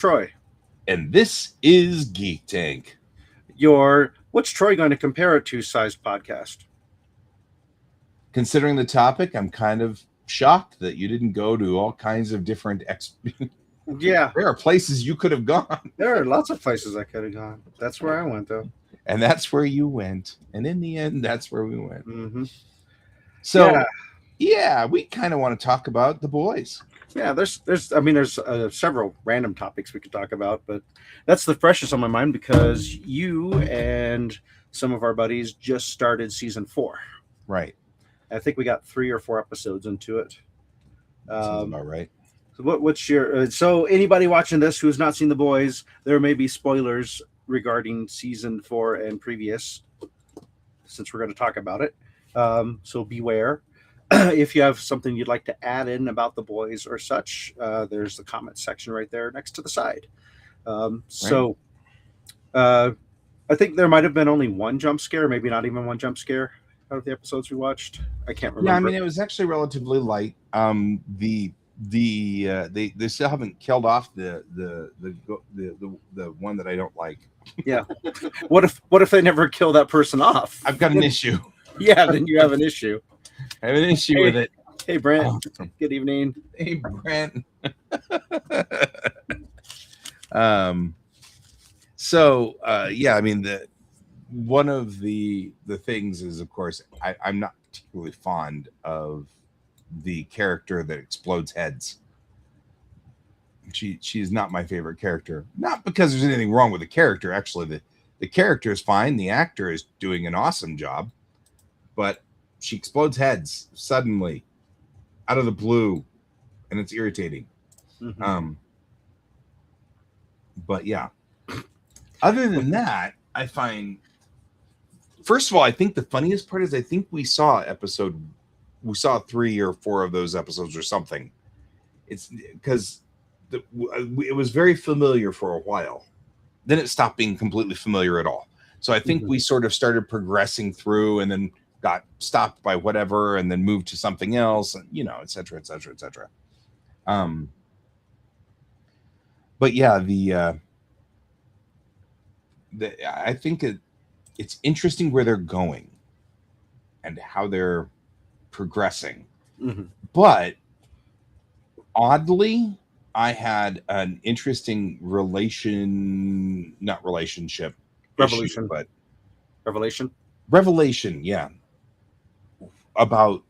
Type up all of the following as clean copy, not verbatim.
Troy, And this is Geek Tank. your What's Troy going to compare it to sized podcast? Considering the topic, I'm kind of shocked that you didn't go to all kinds of different Yeah, there are places you could have gone. there are lots of places I could have gone. That's where I went, though. And that's where you went. And in the end, that's where we went. Hmm. Yeah, So, yeah, we kind of want to talk about the boys. yeah. There's several random topics we could talk about, but that's the freshest on my mind because you and some of our buddies just started season 4. Right. I think we got 3 or 4 episodes into it. Sounds Um, about right. so what's your so anybody watching this who's not seen the boys? There may be spoilers regarding season 4 and previous, since we're going to talk about it. So beware. If you have something you'd like to add in about the boys or such, there's the comment section right there next to the side. Um, Right. so uh, I think there might have been only one jump scare, maybe not even one jump scare out of the episodes we watched. I can't Yeah, I remember. mean it was actually relatively light. They still haven't killed off the one that I don't like. Yeah. What if they never kill that person off? I've got an issue. Yeah, then you have an issue. I have an issue Hey, with it. hey Brent. Awesome. Good evening. Hey, Brent. um. So, yeah, I mean, the one of the things is, of course, I'm not particularly fond of the character that explodes heads. She's not my favorite character. Not because there's anything wrong with the character. Actually, the character is fine. The actor is doing an awesome job, but she explodes heads suddenly out of the blue, and it's irritating. Mhm. But yeah, other than that, I find, first of all, I think the funniest part is I think we saw 3 or 4 of those episodes or something. It's because it was very familiar for a while. Then it stopped being completely familiar at all. So I think Mhm. we sort of started progressing through and then got stopped by whatever and then moved to something else, and et cetera, et cetera, et cetera. But yeah, I think it's interesting where they're going and how they're progressing. Mhm. But oddly, I had an interesting not relationship issue, Revolution. but Revelation. revelation, yeah, about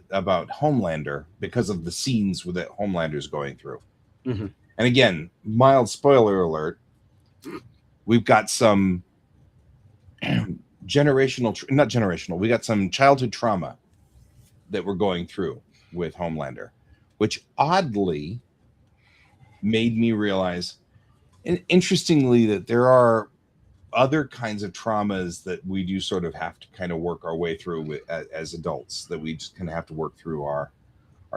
about Homelander because of the scenes that Homelander's going through. Mhm. And again, mild spoiler alert, we've got some not generational, we got some childhood trauma that we're going through with Homelander, which oddly made me realize, and interestingly, that there are other kinds of traumas that we do sort of have to kind of work our way through as adults, that we just kind of have to work through our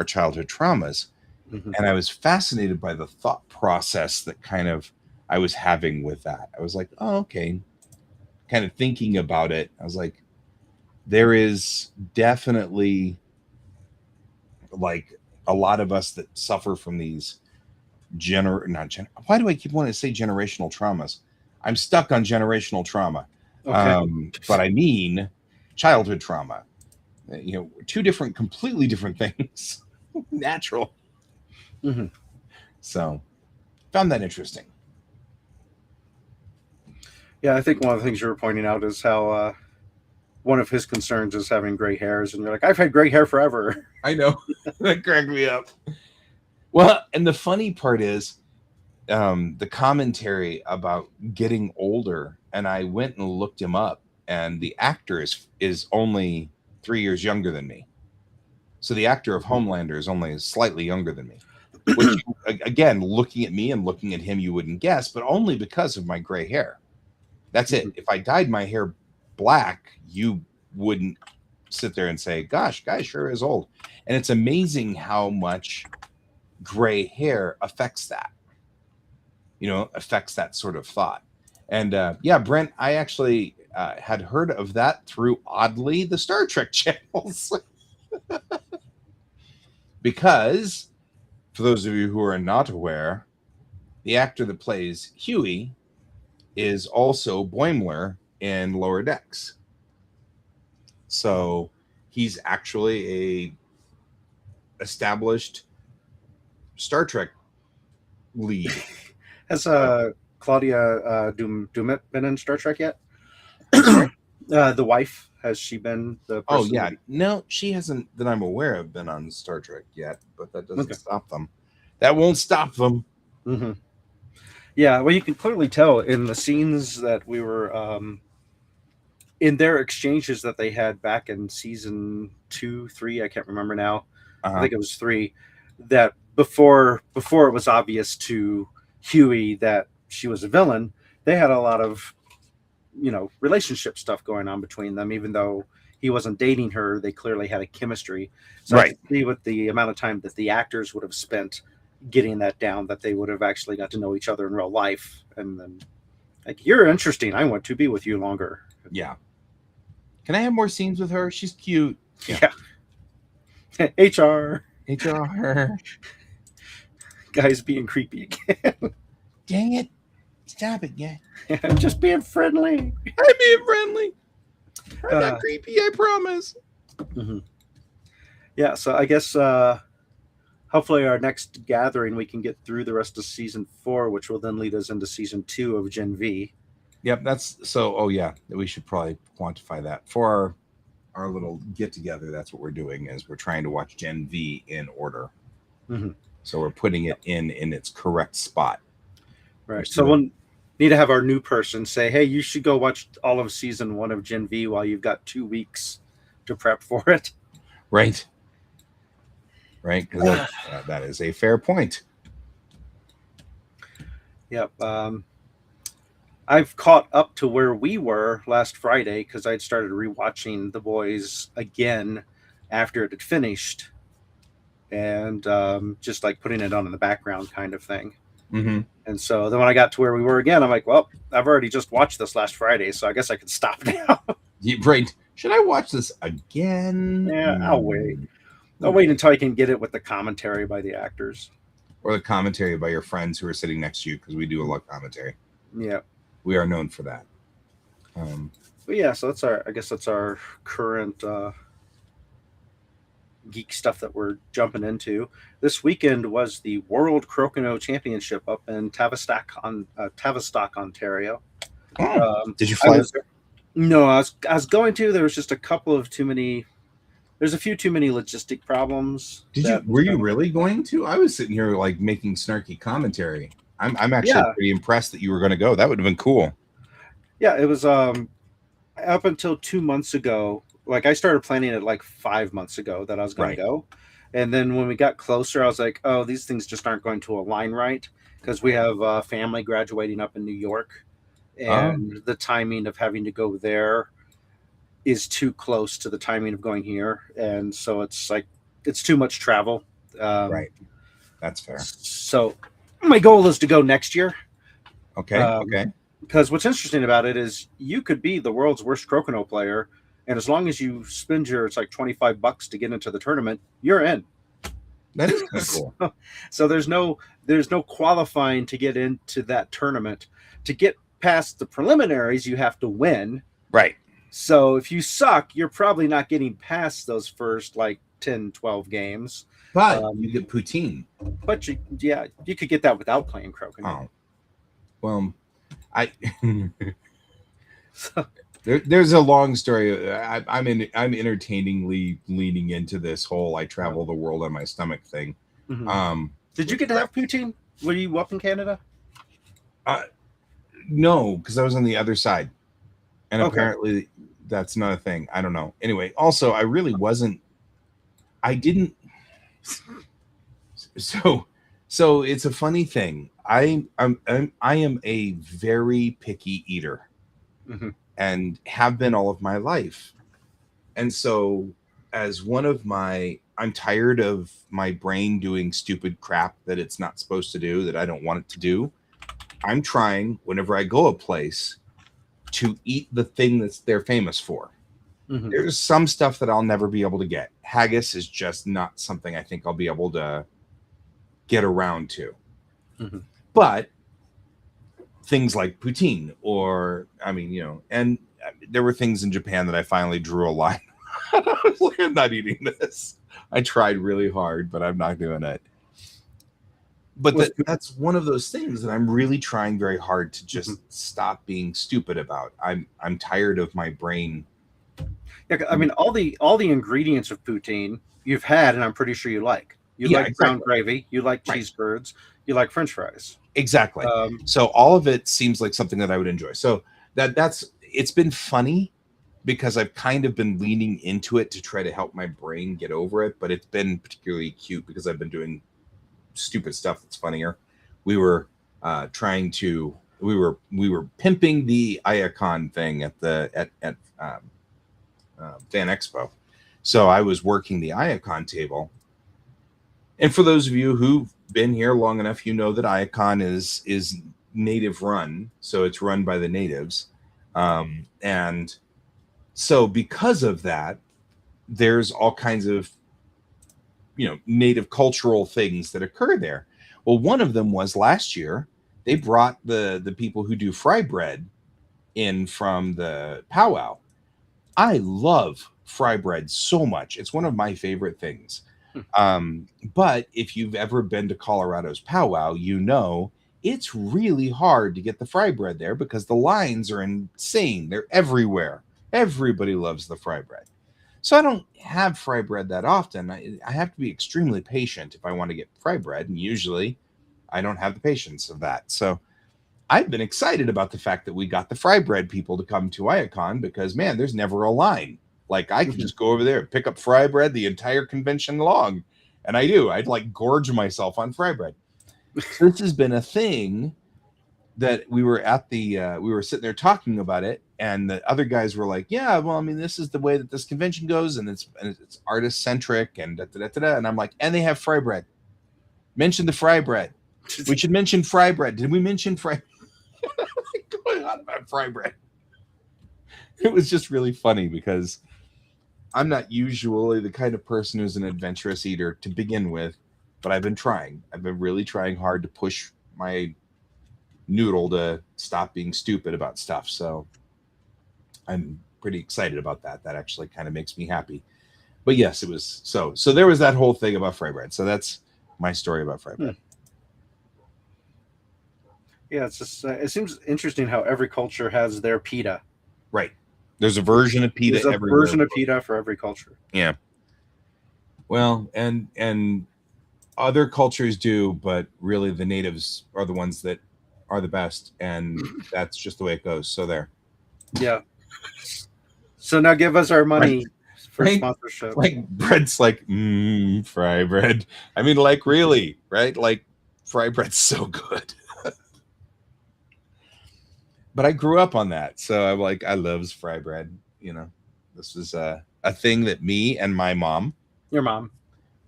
childhood traumas. Mhm. And I was fascinated by the thought process that kind of I was having with that. I was like, oh, okay. Kind of thinking about it. I was like, there is definitely like a lot of us that suffer from these why do I keep wanting to say generational traumas? I'm stuck on generational trauma. Okay. But I mean childhood trauma. Two completely different things. Natural. Hmm. So found that interesting. Yeah, I think one of the things you were pointing out is how one of his concerns is having gray hairs, and you're like, I've had gray hair forever. I know. That cracked me up. Well, and the funny part is the commentary about getting older, and I went and looked him up, and the actor is only 3 years younger than me. So the actor of Homelander is only slightly younger than me. Which, again, looking at me and looking at him, you wouldn't guess, but only because of my gray hair. That's it. If I dyed my hair black, you wouldn't sit there and say, gosh, guy sure is old. And it's amazing how much gray hair affects that, affects that sort of thought. And yeah, Brent, I actually had heard of that through, oddly, the Star Trek channels. Because, for those of you who are not aware, the actor that plays Huey is also Boimler in Lower Decks. So he's actually a established Star Trek lead. Has Claudia Dumit been in Star Trek yet? I'm sorry? The wife, has she been the Oh person? yeah, no, she hasn't that I'm aware of been on Star Trek yet, but that doesn't Okay. stop them. That won't stop them. Mm-hmm. Yeah, well, you can clearly tell in the scenes that we were in their exchanges that they had back in season 2, 3. I can't remember now. I think it was 3. That before it was obvious to Huey that she was a villain, they had a lot of relationship stuff going on between them. Even though he wasn't dating her, they clearly had a chemistry. So I Right. could see with the amount of time that the actors would have spent getting that down, that they would have actually got to know each other in real life. And then, like, you're interesting, I want to be with you longer. Yeah. Can I have more scenes with her? She's cute. Yeah. HR HR. guys being creepy again. Dang it. Stop it, yeah. I'm just being friendly. I'm being friendly. I'm not Uh, creepy, I promise. Mhm. Yeah, so I guess hopefully our next gathering we can get through the rest of season 4, which will then lead us into season 2 of Gen V. Yep, that's so. Oh yeah, we should probably quantify that for our little get together. That's what we're doing, is we're trying to watch Gen V in order. Mm-hmm. So we're putting it in its correct spot. Right. So we'll need to have our new person say, "Hey, you should go watch all of season 1 of Gen V while you've got 2 weeks to prep for it." Right. Right, because that is a fair point. Yep. I've caught up to where we were last Friday because I'd started rewatching The Boys again after it had finished, and just like putting it on in the background kind of thing. Mm-hmm. And so then when I got to where we were again, I'm like, well, I've already just watched this last Friday, so I guess I could stop now. Right. Should I watch this again? Yeah, I'll wait. I'll wait until I can get it with the commentary by the actors. Or the commentary by your friends who are sitting next to you, because we do a lot of commentary. Yeah. We are known for that. But yeah, so that's our current geek stuff that we're jumping into. This weekend was the World Crokinole Championship up in Tavistock, Ontario. Did you fly? No, I was going to. There was just a couple of too many. There's a few too many logistic problems. Were you really going to? I was sitting here like making snarky commentary. I'm actually pretty impressed that you were going to go. That would have been cool. Yeah, it was up until 2 months ago. Like, I started planning it like 5 months ago that I was going to go. And then when we got closer, I was like, oh, these things just aren't going to align right, because we have family graduating up in New York, and the timing of having to go there is too close to the timing of going here. And so it's too much travel. Right. That's fair. So my goal is to go next year. Okay. Okay. Because what's interesting about it is you could be the world's worst crokinole player, and as long as you spend it's like $25 to get into the tournament, you're in. That is kind of cool. So there's no qualifying to get into that tournament. To get past the preliminaries, you have to win. Right. So if you suck, you're probably not getting past those first like 10, 12 games. But you get poutine. But you could get that without playing crokinole. Oh. Well, there's a long story. I'm entertainingly leaning into this whole I travel the world on my stomach thing. Mm-hmm. Did you get to have poutine? Were you up in Canada? No, because I was on the other side, and apparently that's not a thing. I don't know. Anyway, also I really wasn't. I didn't. So it's a funny thing. I am a very picky eater, and have been all of my life. And so, as one of I'm tired of my brain doing stupid crap that it's not supposed to do, that I don't want it to do. I'm trying, whenever I go a place, to eat the thing they're famous for. Mm-hmm. There's some stuff that I'll never be able to get. Haggis is just not something I think I'll be able to get around to. Mm-hmm. But things like poutine, or I mean, and there were things in Japan that I finally drew a line. I was like, I'm not eating this. I tried really hard, but I'm not doing it. But that's one of those things that I'm really trying very hard to just stop being stupid about. I'm tired of my brain. Yeah, I mean, all the ingredients of poutine you've had, and I'm pretty sure you like. You like Exactly. brown gravy. You like cheese curds. You like French fries. Exactly. So all of it seems like something that I would enjoy. So it's been funny because I've kind of been leaning into it to try to help my brain get over it. But it's been particularly cute because I've been doing stupid stuff that's funnier. We were we were pimping the Iacon thing at Fan Expo. So I was working the Iacon table. And for those of you who've been here long enough, you know that Iacon is native run. So it's run by the natives. And so because of that, there's all kinds of, native cultural things that occur there. Well, one of them was last year, they brought the people who do fry bread in from the powwow. I love fry bread so much. It's one of my favorite things. But if you've ever been to Colorado's powwow, it's really hard to get the fry bread there because the lines are insane. They're everywhere. Everybody loves the fry bread. So I don't have fry bread that often. I have to be extremely patient if I want to get fry bread, and usually I don't have the patience of that. So I've been excited about the fact that we got the fry bread people to come to Iacon because, man, there's never a line. Like, I can just go over there and pick up fry bread the entire convention long. And I do. I'd like gorge myself on fry bread. So this has been a thing that we were we were sitting there talking about it. And the other guys were like, yeah, well, I mean, this is the way that this convention goes. And it's artist centric and da-da-da-da-da. And I'm like, and they have fry bread. Mention the fry bread. We should mention fry bread. Did we mention fry? Going on about fry bread. It was just really funny because I'm not usually the kind of person who's an adventurous eater to begin with, but I've been trying. I've been really trying hard to push my noodle to stop being stupid about stuff. So I'm pretty excited about that. That actually kind of makes me happy. But yes, it was so there was that whole thing about fry bread. So that's my story about fry bread. Yeah, it's just it seems interesting how every culture has their pita. Right. There's a version of pita everywhere. There's a version of pita for every culture. Yeah. Well, and other cultures do, but really the natives are the ones that are the best, and that's just the way it goes. So there. Yeah. So now give us our money for sponsorship. Like bread's like fry bread. I mean, like really, right? Like fry bread's so good. But I grew up on that, so I'm like, I loves fry bread. This was a thing that me and my mom, your mom,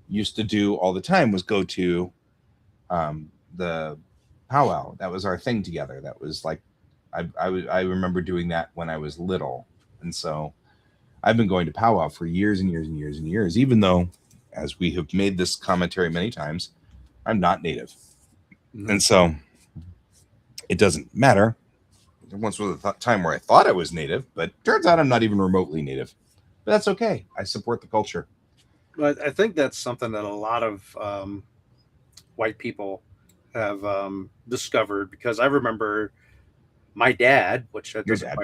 used to do all the time. Was go to the powwow. That was our thing together. That was like, I remember doing that when I was little, and so I've been going to powwow for years and years and years and years. Even though, as we have made this commentary many times, I'm not native, and so it doesn't matter. Once was a time where I thought I was native, but turns out I'm not even remotely native. But that's okay. I support the culture. Well, I think that's something that a lot of white people have discovered, because I remember my dad, which doesn't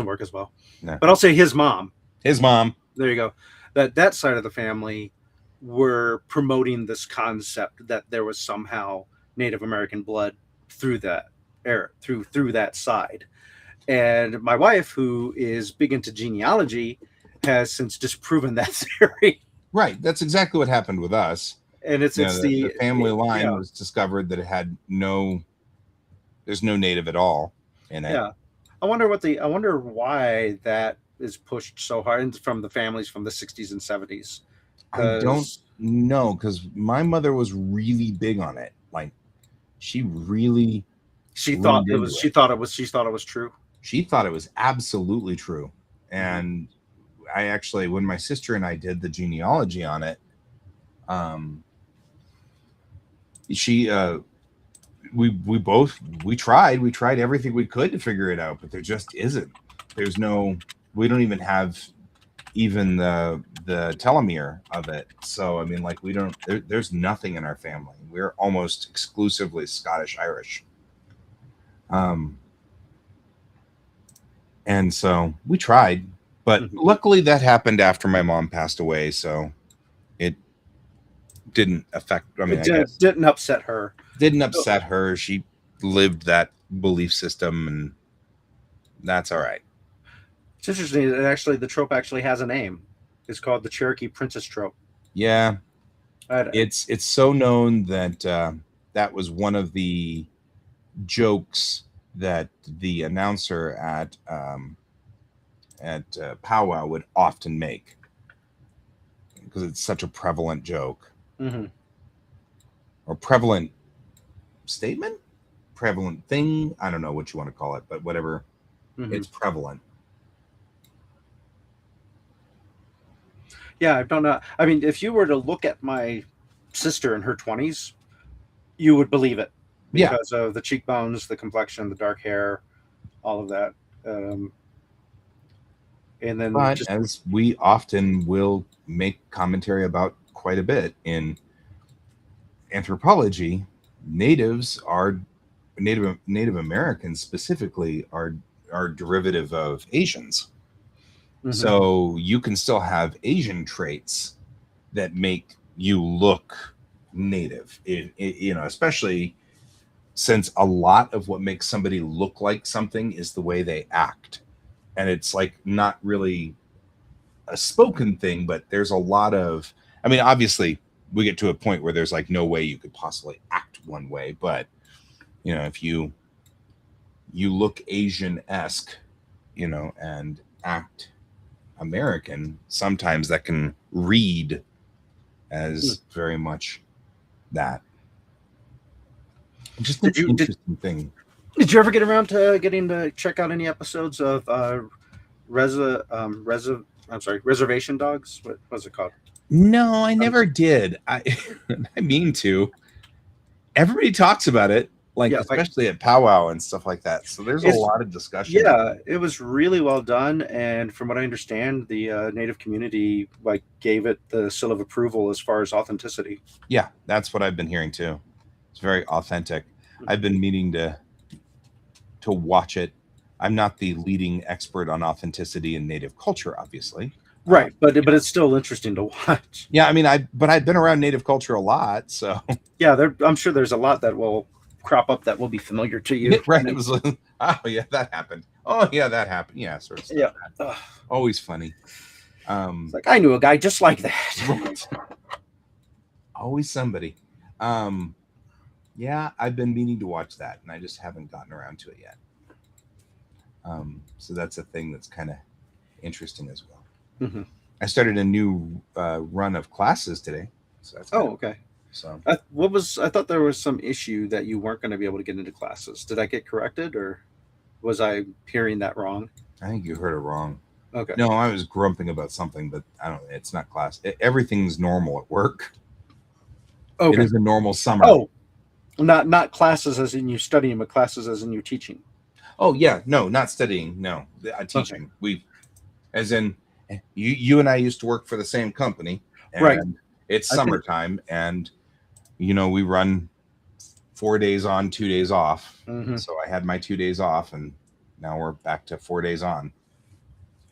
work as well. No. But I'll say his mom. His mom. There you go. That side of the family were promoting this concept that there was somehow Native American blood through that era, through that side. And my wife, who is big into genealogy, has since disproven that theory. Right. That's exactly what happened with us. And it's the family line was discovered that it had there's no native at all in it. Yeah. I wonder why that is pushed so hard from the families from the 60s and 70s. I don't know, because my mother was really big on it. Like, she thought it was true. She thought it was absolutely true. And I actually, when my sister and I did the genealogy on it, we tried everything we could to figure it out, but there just isn't. There's no. We don't even have even the telomere of it. So I mean, like we don't. There's nothing in our family. We're almost exclusively Scottish Irish. And so we tried, but luckily that happened after my mom passed away, so it didn't affect. I mean, I guess didn't upset her. Didn't upset her. She lived that belief system, and that's all right. It's interesting that actually the trope actually has a name. It's called the Cherokee Princess trope. Yeah, it's so known that that was one of the jokes that the announcer at Powwow would often make, because it's such a prevalent joke. Or prevalent statement, prevalent thing. I don't know what you want to call it, but whatever. It's prevalent. Yeah, I don't know. I mean, if you were to look at my sister in her 20s, you would believe it because of the cheekbones, the complexion, the dark hair, all of that. And then, but as we often will make commentary about quite a bit in anthropology, Native Americans specifically are derivative of Asians. So you can still have Asian traits that make you look native, you know, especially since a lot of what makes somebody look like something is the way they act. And it's like not really a spoken thing, but there's a lot of, I mean, obviously we get to a point where there's like no way you could possibly act one way, but you know, if you look Asian-esque, you know, and act American, sometimes that can read as very much that. Just an interesting thing. Did you ever get around to getting to check out any episodes of Reservation Dogs? What was it called? No, I never did. I mean to. Everybody talks about it, like especially at Powwow and stuff like that. So there's a lot of discussion. Yeah, it was really well done, and from what I understand, the Native community like gave it the seal of approval as far as authenticity. Yeah, that's what I've been hearing too. It's very authentic. I've been meaning to watch it. I'm not the leading expert on authenticity in Native culture, obviously. Right, but it's still interesting to watch. Yeah, I mean, I've been around Native culture a lot, so yeah, I'm sure there's a lot that will crop up that will be familiar to you. Right? It was like, oh yeah, that happened. Oh yeah, that happened. Yeah, sort of stuff. Yeah, always funny. It's like I knew a guy just like that. Always somebody. Yeah, I've been meaning to watch that, and I just haven't gotten around to it yet. So that's a thing that's kind of interesting as well. I started a new run of classes today. So that's okay. So I thought there was some issue that you weren't going to be able to get into classes. Did I get corrected, or was I hearing that wrong? I think you heard it wrong. Okay. No, I was grumping about something, but I don't. It's not class. Everything's normal at work. Okay. It is a normal summer. Oh, not classes as in you studying, but classes as in you teaching. Oh yeah, no, not studying. No, teaching. Okay. We, as in, you and I used to work for the same company, and right? It's summertime, and you know we run 4 days on, 2 days off. So I had my 2 days off, and now we're back to 4 days on.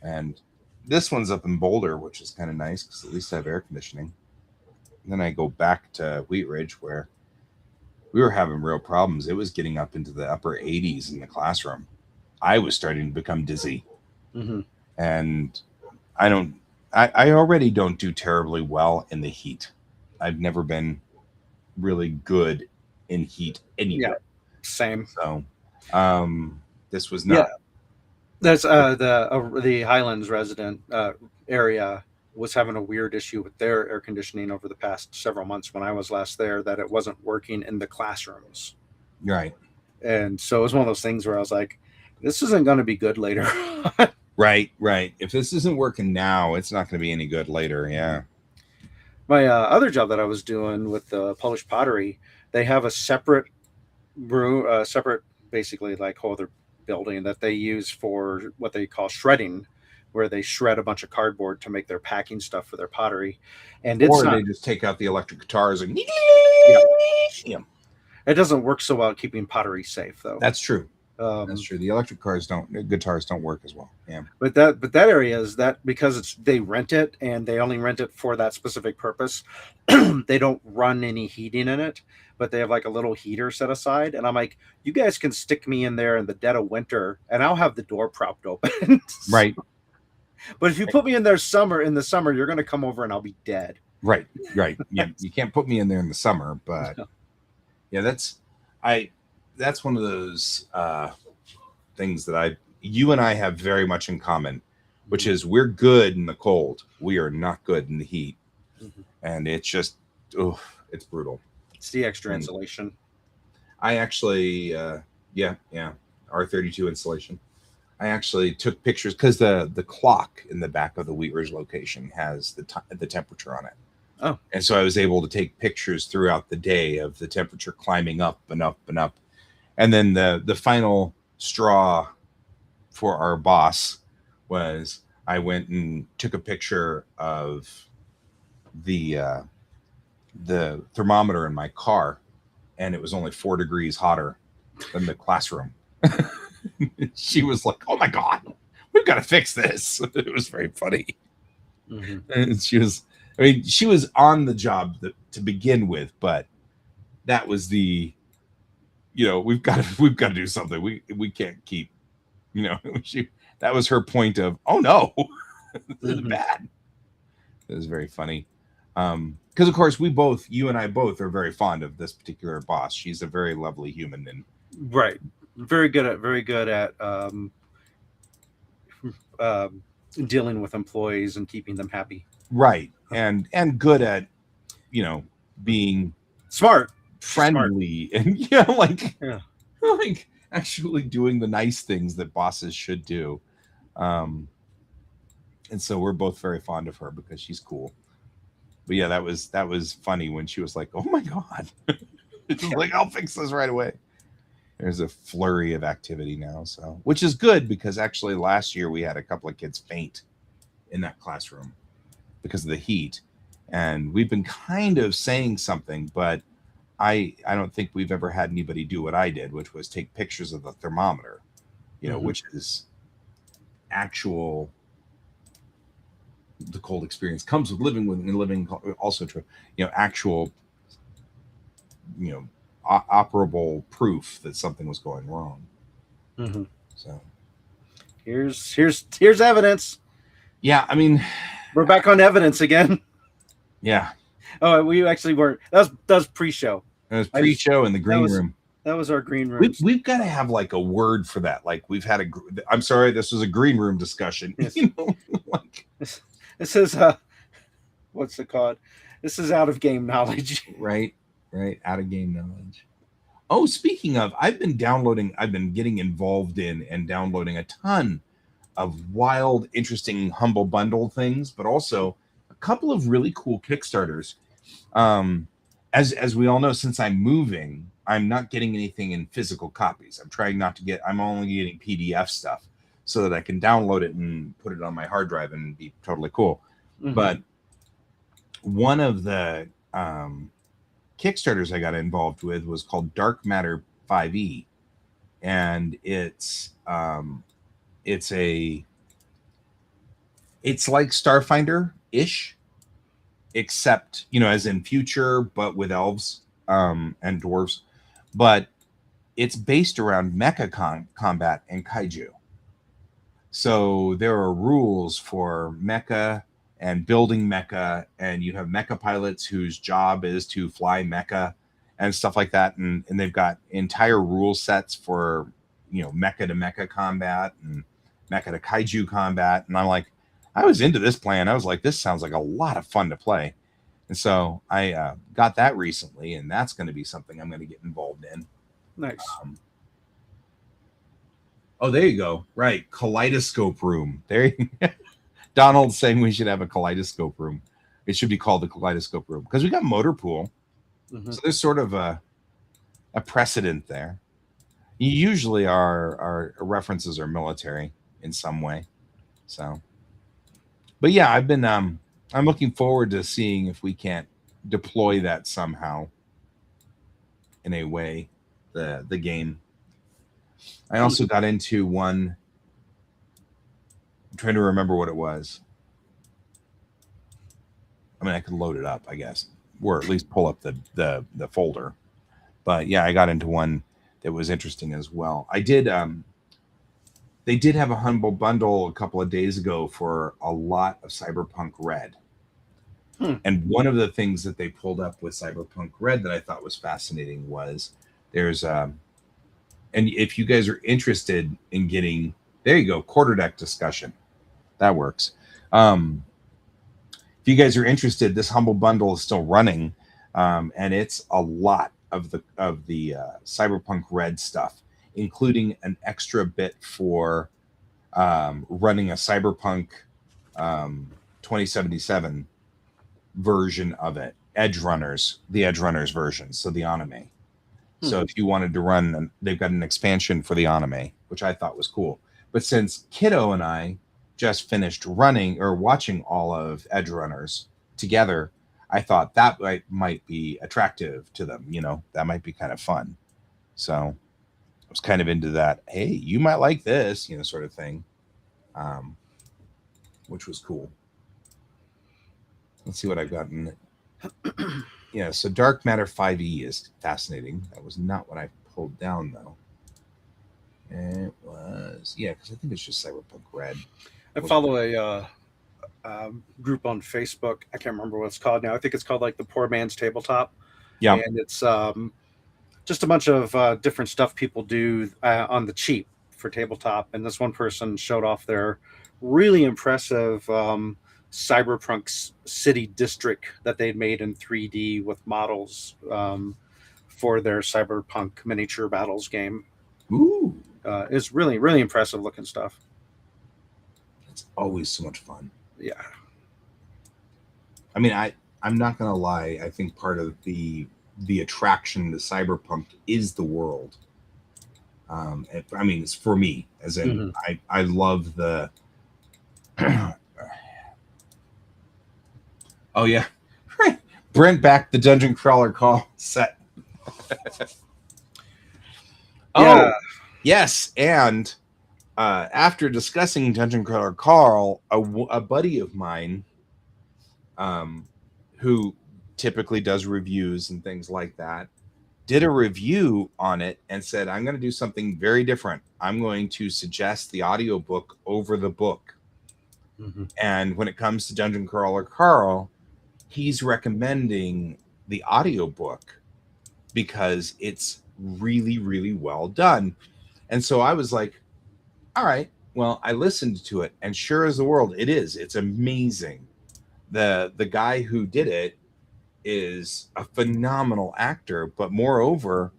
And this one's up in Boulder, which is kind of nice because at least I have air conditioning. And then I go back to Wheat Ridge where we were having real problems. It was getting up into the upper 80s in the classroom. I was starting to become dizzy. And I already don't do terribly well in the heat. I've never been really good in heat anyway. Yeah, same. So this was not. Yeah. That's the Highlands resident area was having a weird issue with their air conditioning over the past several months when I was last there, that it wasn't working in the classrooms. Right. And so it was one of those things where I was like, this isn't going to be good later. Right. If this isn't working now, it's not going to be any good later. Yeah. My other job that I was doing with the Polish pottery, they have a separate room, separate, basically like whole other building that they use for what they call shredding, where they shred a bunch of cardboard to make their packing stuff for their pottery, and it's Or not. they just take out the electric guitars and Yeah, yeah, it doesn't work so well keeping pottery safe though. that's true. That's Um, true. The electric guitars don't work as well. Yeah. but that area is that because they rent it and they only rent it for that specific purpose. They don't run any heating in it, but they have like a little heater set aside. And I'm like, you guys can stick me in there in the dead of winter, and I'll have the door propped open. Right. But if you put me in there in the summer, you're going to come over and I'll be dead. Right. Right. Yeah. You can't put me in there in the summer, but yeah, that's one of those things that you and I have very much in common, which is we're good in the cold. We are not good in the heat. Mhm. And it's just, oh, it's brutal. It's the extra And insulation. I actually, yeah, R32 insulation. I actually took pictures because the clock in the back of the Wheat Ridge location has the temperature on it. Oh, And so I was able to take pictures throughout the day of the temperature climbing up and up and up. And then the final straw for our boss was I went and took a picture of the thermometer in my car, and it was only 4 degrees hotter than the classroom. She was like, "Oh my God, we've got to fix this." It was very funny. mhm. And she was on the job to begin with, but that was we've got to do something. We can't keep, that was her point of, oh no, this is Mhm. bad. It was very funny. Because of course you and I both are very fond of this particular boss. She's a very lovely human, and Right. Very good at um, dealing with employees and keeping them happy. right, and good at being Smart. Smart. friendly and Yeah. like actually doing the nice things that bosses should do. Um, and so we're both very fond of her because she's cool. But yeah, that was funny when she was like, "Oh my God," it's like, "I'll fix this right away." There's a flurry of activity now, so which is good because actually last year we had a couple of kids faint in that classroom because of the heat, and we've been kind of saying something, but I don't think we've ever had anybody do what I did, which was take pictures of the thermometer, Mhm. which is actual. The cold experience comes with living also true, actual, operable proof that something was going wrong. Mhm. So Here's evidence. yeah, I mean, We're back on evidence again. yeah, Oh, we actually weren't. That was pre-show. it was I just pre-show in the that green was room. that was our green We, rooms. we've got to have like a word for that. Like we've had I'm sorry, this was a green room discussion. Yes. Like This is what's it called? This is out of game knowledge. right, out of game knowledge. Oh, speaking of, I've been getting involved in and downloading a ton of wild, interesting Humble Bundle things, but also a couple of really cool Kickstarters. As we all know, since I'm moving, I'm not getting anything in physical copies. I'm only getting PDF stuff so that I can download it and put it on my hard drive and be totally cool. Mhm. But one of the Kickstarters I got involved with was called Dark Matter 5e, and it's like Starfinder ish, except as in future, but with elves and dwarves. But it's based around mecha combat and kaiju. So there are rules for mecha and building mecha, and you have mecha pilots whose job is to fly mecha and stuff like that. And they've got entire rule sets for, mecha to mecha combat and mecha to kaiju combat. And I was into this plan. I was like, this sounds like a lot of fun to play. And so I got that recently, and that's going to be something I'm going to get involved in. Nice. Oh, there you go. Right. Kaleidoscope room. There. Donald's saying we should have a kaleidoscope room. It should be called the kaleidoscope room because we got motor pool. Mhm. So there's sort of a precedent there. Usually our references are military in some way. So, but yeah, I'm looking forward to seeing if we can't deploy that somehow in a way, the game. I also got into one. I'm trying to remember what it was. I mean, I could load it up, I guess, or at least pull up the folder. But yeah, I got into one that was interesting as well. I did. They did have a humble bundle a couple of days ago for a lot of Cyberpunk Red. Hmm. And one of the things that they pulled up with Cyberpunk Red that I thought was fascinating was there's and if you guys are interested in getting, there you go, quarter deck discussion, that works. If you guys are interested, this humble bundle is still running, and it's a lot of the Cyberpunk Red stuff, including an extra bit for running a Cyberpunk 2077 version of it, the Edge Runners version, so the anime. So if you wanted to run, they've got an expansion for the anime, which I thought was cool. But since Kiddo and I just finished running or watching all of Edge Runners together, I thought that might be attractive to them. You know, that might be kind of fun. So I was kind of into that. Hey, you might like this, you know, sort of thing, which was cool. Let's see what I've gotten. Yeah, so Dark Matter 5e is fascinating. That was not what I pulled down, though. It was, yeah, because I think it's just Cyberpunk Red. I follow a group on Facebook. I can't remember what it's called now. I think it's called like the Poor Man's Tabletop. Yeah. And it's just a bunch of different stuff people do on the cheap for tabletop. And this one person showed off their really impressive Cyberpunk city district that they'd made in 3D with models for their Cyberpunk miniature battles game. Ooh. It's really, really impressive looking stuff. It's always so much fun. Yeah. I mean, I'm not gonna lie. I think part of the attraction to Cyberpunk is the world. I mean, it's for me, as in I love the. Oh yeah, Brent back the Dungeon Crawler Call set. Yeah. Oh yes, and after discussing Dungeon Crawler Carl, a buddy of mine, who typically does reviews and things like that, did a review on it and said, I'm going to do something very different. I'm going to suggest the audiobook over the book. And when it comes to Dungeon Crawler Carl, he's recommending the audiobook because it's really, really well done. And so I was like, all right, well, I listened to it, and sure as the world, it is. It's amazing. The guy who did it is a phenomenal actor, but moreover,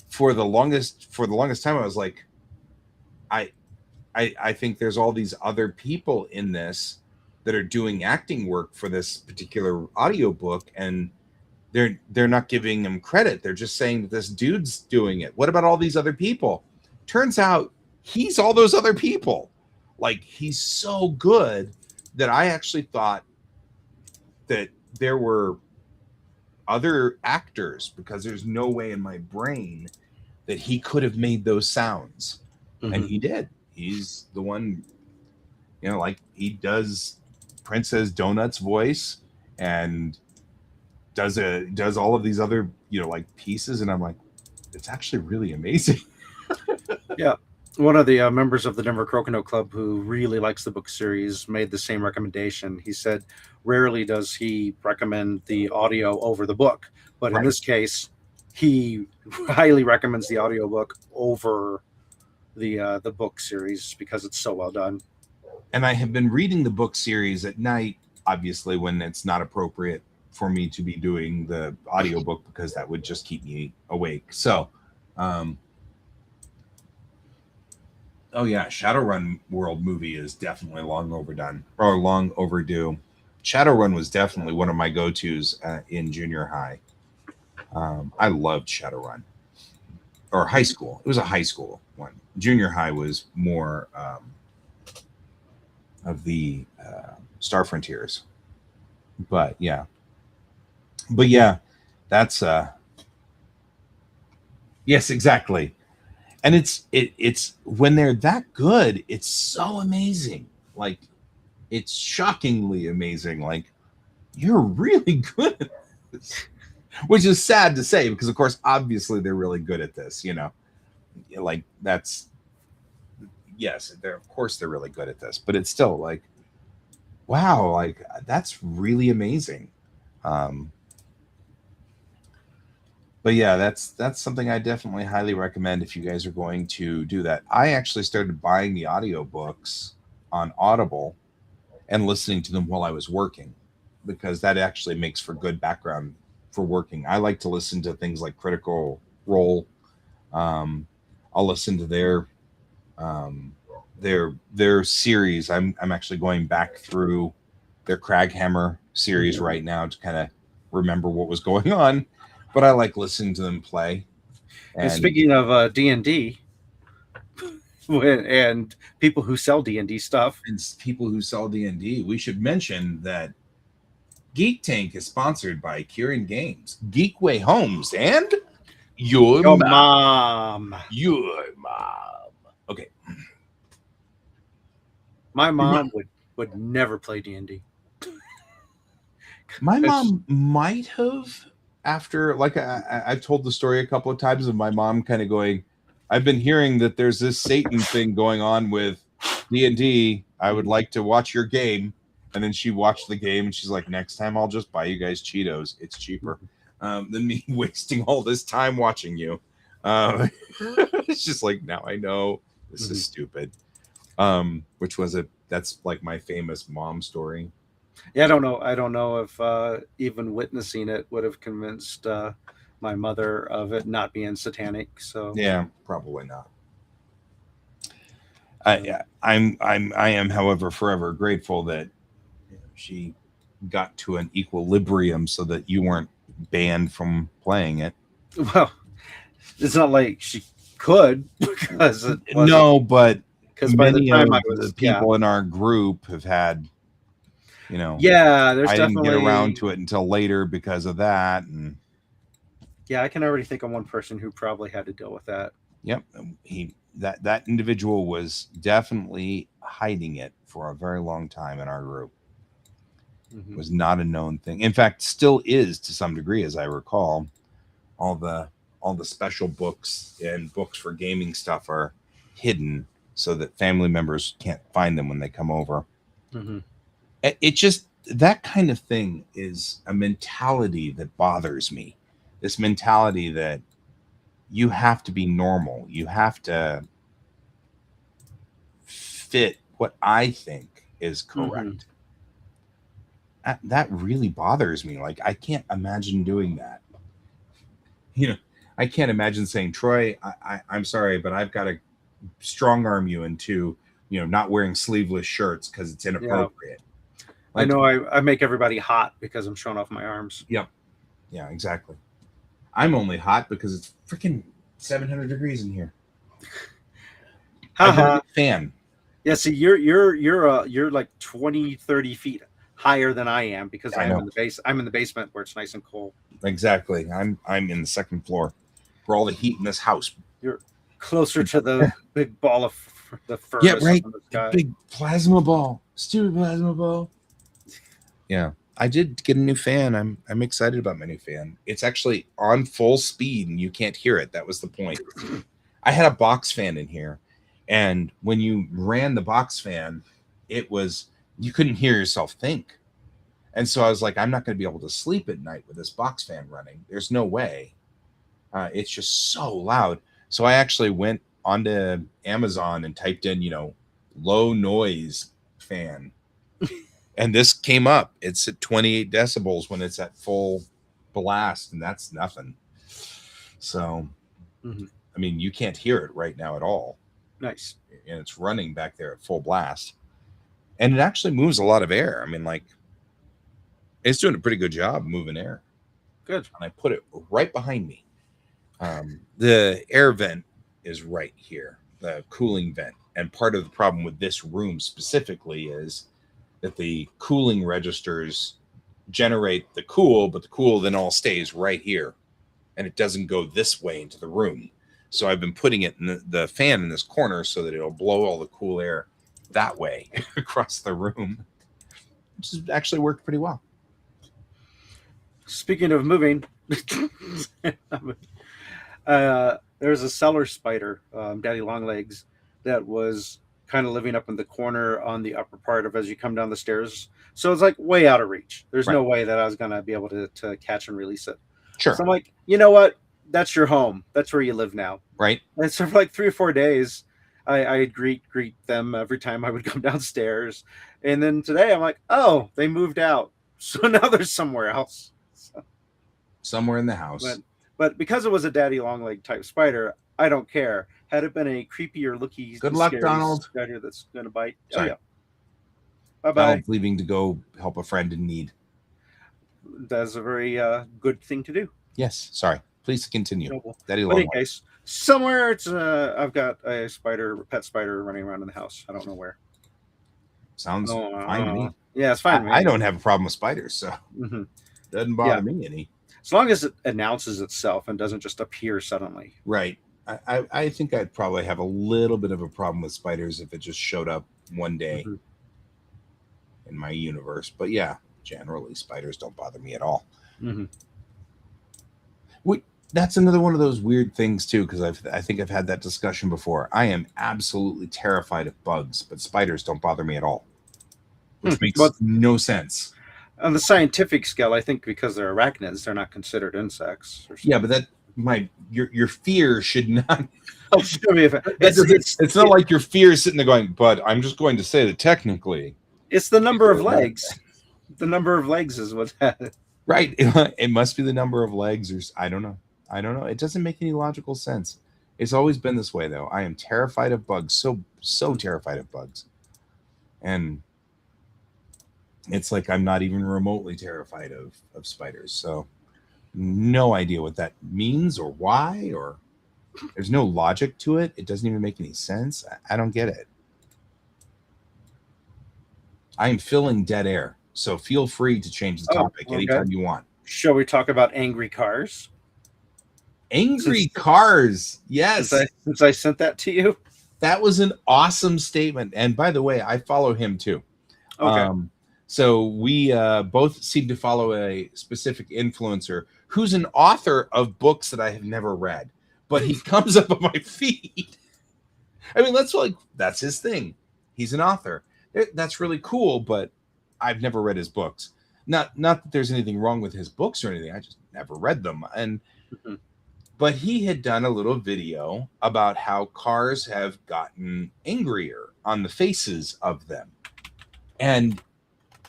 for the longest time, I was like, I think there's all these other people in this that are doing acting work for this particular audiobook, and they're not giving him credit. They're just saying that this dude's doing it. What about all these other people? Turns out he's all those other people. Like, he's so good that I actually thought that there were other actors, because there's no way in my brain that he could have made those sounds. And he did. He's the one, you know, like he does Princess Donut's voice and does all of these other, you know, like pieces, and I'm like, it's actually really amazing. Yeah. One of the members of the Denver Crokinole Club who really likes the book series made the same recommendation. He said rarely does he recommend the audio over the book, but in this case, he highly recommends the audiobook over the book series because it's so well done. And I have been reading the book series at night, obviously, when it's not appropriate for me to be doing the audiobook, because that would just keep me awake. So, oh yeah, Shadowrun World movie is definitely long overdue. Shadowrun was definitely one of my go-tos in junior high. I loved Shadowrun. or high school. It was a high school one. Junior high was more of the Star Frontiers. But yeah, that's yes, exactly. And it's when they're that good, it's so amazing. Like it's shockingly amazing. Like you're really good at this, which is sad to say because of course, obviously, they're really good at this. Like that's yes, they're of course they're really good at this, but it's still like wow, like that's really amazing. Um, but yeah, that's something I definitely highly recommend if you guys are going to do that. I actually started buying the audiobooks on Audible and listening to them while I was working because that actually makes for good background for working. I like to listen to things like Critical Role. Um, I'll listen to um, their series. I'm actually going back through their Craghammer series right now to kind of remember what was going on. But I like listening to them play. And And speaking of D&D and people who sell D&D stuff, people who sell D&D, we should mention that Geek Tank is sponsored by Kieran Games, Geekway Homes, and your your mom. mom. Your mom. Okay. My mom would never play D&D. My mom might have after like I've told the story a couple of times of my mom kind of going, I've been hearing that there's this Satan thing going on with D&D. I would like to watch your game. And then she watched the game and she's like, next time I'll just buy you guys Cheetos. It's cheaper than me wasting all this time watching you. It's just like, now I know this is stupid. Which was that's like my famous mom story. Yeah, I don't know if even witnessing it would have convinced my mother of it not being satanic. So Yeah, probably not. I am, however, forever grateful that she got to an equilibrium so that you weren't banned from playing it. well, it's not like she could because it wasn't. No, but Because by the many time of I the was, people in our group have had, yeah, there's I didn't get definitely around to it until later because of that. And yeah, I can already think of one person who probably had to deal with that. yep, that individual was definitely hiding it for a very long time in our group. It was not a known thing. In fact, still is to some degree, as I recall. All the special books and books for gaming stuff are hidden so that family members can't find them when they come over. It just that kind of thing is a mentality that bothers me. This mentality that you have to be normal. You have to fit what I think is correct. That really bothers me. Like I can't imagine doing that. I can't imagine saying, Troy, I'm sorry, but I've got to strong arm you into, not wearing sleeveless shirts because it's inappropriate. Yeah. Like, I know I make everybody hot because I'm showing off my arms. Yep. Yeah, exactly. I'm only hot because it's freaking 700 degrees in here. I'm a fan. Yeah, see, you're like 20, 30 feet higher than I am because I'm in the basement where it's nice and cold. Exactly. I'm in the second floor for all the heat in this house. You're closer to the big ball of the furnace. Yeah, right. The big plasma ball. Stupid plasma ball. Yeah. I did get a new fan. I'm excited about my new fan. It's actually on full speed and you can't hear it. That was the point. I had a box fan in here, and when you ran the box fan, you couldn't hear yourself think. And so I was like, I'm not going to be able to sleep at night with this box fan running. There's no way. It's just so loud. So I actually went onto Amazon and typed in, low noise fan. And this came up. It's at 28 decibels when it's at full blast, and that's nothing. So, I mean, you can't hear it right now at all. Nice. And it's running back there at full blast. And it actually moves a lot of air. I mean, like, it's doing a pretty good job moving air. Good. And I put it right behind me. The air vent is right here, the cooling vent. And part of the problem with this room specifically is that the cooling registers generate the cool, but the cool then all stays right here and it doesn't go this way into the room. So I've been putting it in the fan in this corner so that it'll blow all the cool air that way across the room, which has actually worked pretty well. Speaking of moving, there's a cellar spider, daddy longlegs, that was kind of living up in the corner on the upper part of as you come down the stairs. So it's like way out of reach. There's Right. no way that I was gonna be able to catch and release it. Sure. So I'm like, you know what? That's your home. That's where you live now. Right. And so for like 3 or 4 days, I'd greet them every time I would come downstairs. And then today I'm like, oh, they moved out. So now they're somewhere else. So, Somewhere in the house. but because it was a daddy long leg type spider, I don't care. Had it been a creepier looky, Good luck, scary Donald. spider that's gonna bite. Sorry. Oh yeah. Bye bye. Donald's leaving to go help a friend in need. That's a very good thing to do. Yes. Sorry. Please continue. Noble. Daddy But in long. any case, somewhere it's I've got a pet spider running around in the house. I don't know where. Sounds fine to me. Yeah, it's fine. I don't have a problem with spiders, so Mm-hmm. doesn't bother me any. As long as it announces itself and doesn't just appear suddenly. Right. I think I'd probably have a little bit of a problem with spiders if it just showed up one day in my universe. But yeah, generally spiders don't bother me at all. Mm-hmm. That's another one of those weird things too, because I think I've had that discussion before. I am absolutely terrified of bugs, but spiders don't bother me at all, which makes no sense. On the scientific scale, I think because they're arachnids, they're not considered insects. Yeah, but your fear should not. It's not like your fear is sitting there going, but I'm just going to say that technically, it's the number of legs. The number of legs is what that. Right. It must be the number of legs, or I don't know. It doesn't make any logical sense. It's always been this way, though. I am terrified of bugs. So terrified of bugs. And it's like I'm not even remotely terrified of spiders. So no idea what that means or why, or there's no logic to it. It doesn't even make any sense. I don't get it. I am filling dead air. So feel free to change the topic anytime you want. Shall we talk about angry cars? Angry cars. Yes. Since I sent that to you. That was an awesome statement. And by the way, I follow him too. Okay. So we both seem to follow a specific influencer who's an author of books that I have never read, but he comes up on my feed. I mean, that's his thing. He's an author. That's really cool, but I've never read his books. Not that there's anything wrong with his books or anything. I just never read them. And but he had done a little video about how cars have gotten angrier on the faces of them. And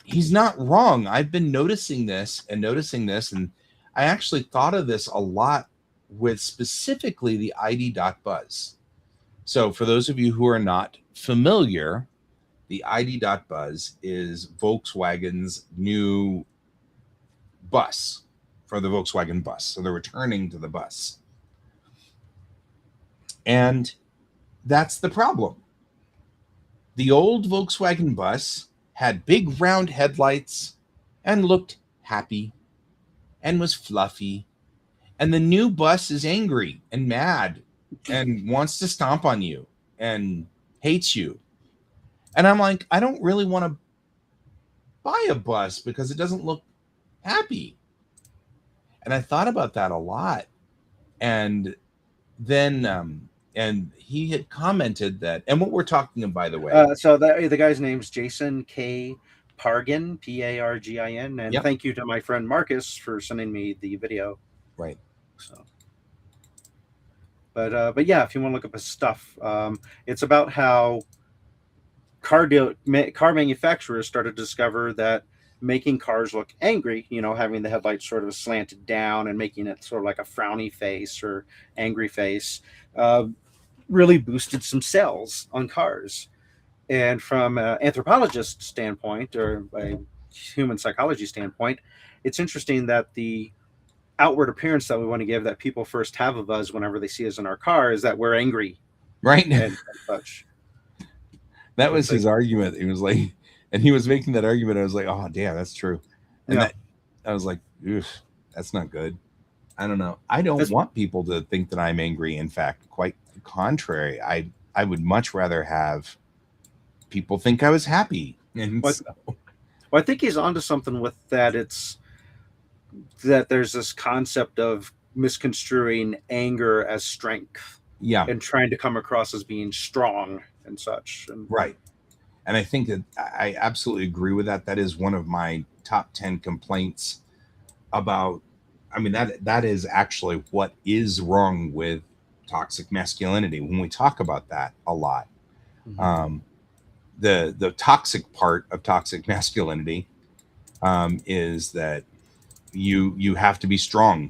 he's not wrong. I've been noticing this, and I actually thought of this a lot with specifically the ID.Buzz. So for those of you who are not familiar, the ID.Buzz is Volkswagen's new bus for the Volkswagen bus. So they're returning to the bus. And that's the problem. The old Volkswagen bus had big round headlights and looked happy and was fluffy. And the new bus is angry and mad and wants to stomp on you and hates you. And I'm like, I don't really want to buy a bus because it doesn't look happy. And I thought about that a lot. And then, and he had commented that, and what we're talking about, by the way. So the guy's name's Jason K. Pargin, Pargin. And thank you to my friend Marcus for sending me the video. Right. So, but yeah, if you want to look up his stuff, it's about how car manufacturers started to discover that making cars look angry, having the headlights sort of slanted down and making it sort of like a frowny face or angry face, really boosted some sales on cars. And from an anthropologist standpoint or a human psychology standpoint, it's interesting that the outward appearance that we want to give that people first have of us whenever they see us in our car is that we're angry right. and such. That was It's like, his argument. He was like, and he was making that argument. I was like, oh, damn, that's true. And yeah, that I was like, oof, that's not good. I don't know. I don't it's, want people to think that I'm angry. In fact, quite the contrary. I would much rather have people think I was happy. And well, so, I think he's onto something with that. It's that there's this concept of misconstruing anger as strength yeah, and trying to come across as being strong and such. And right. And I think that I absolutely agree with that. That is one of my top 10 complaints about, I mean, that is actually what is wrong with toxic masculinity when we talk about that a lot. Mhm. Um, the toxic part of toxic masculinity is that you have to be strong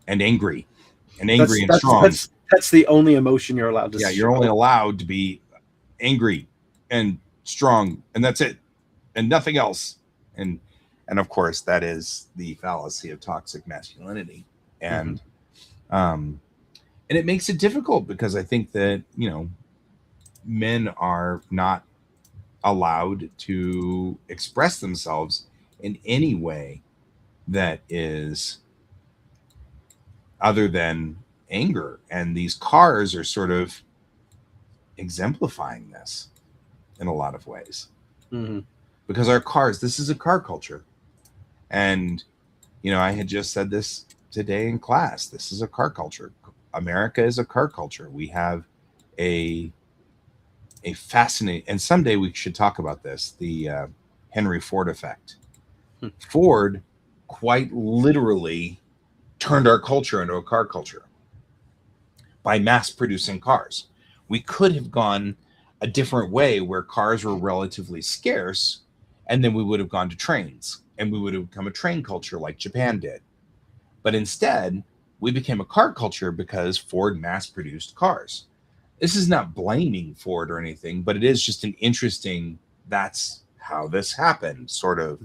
and angry and that's angry and that's strong. that's that's the only emotion you're allowed to Yeah, you're only show. allowed to be angry and strong, and that's it, and nothing else. And and of course, that is the fallacy of toxic masculinity. Hmm. Um, and it makes it difficult because I think that men are not allowed to express themselves in any way that is other than anger. And these cars are sort of exemplifying this in a lot of ways Hmm. because our cars, this is a car culture. And, I had just said this today in class. This is a car culture. America is a car culture. We have a fascinating, and someday we should talk about this, the Henry Ford effect. Ford quite literally turned our culture into a car culture by mass producing cars. We could have gone a different way where cars were relatively scarce, and then we would have gone to trains and we would have become a train culture like Japan did. But instead, we became a car culture because Ford mass produced cars. This is not blaming Ford or anything, but it is just an interesting, that's how this happened sort of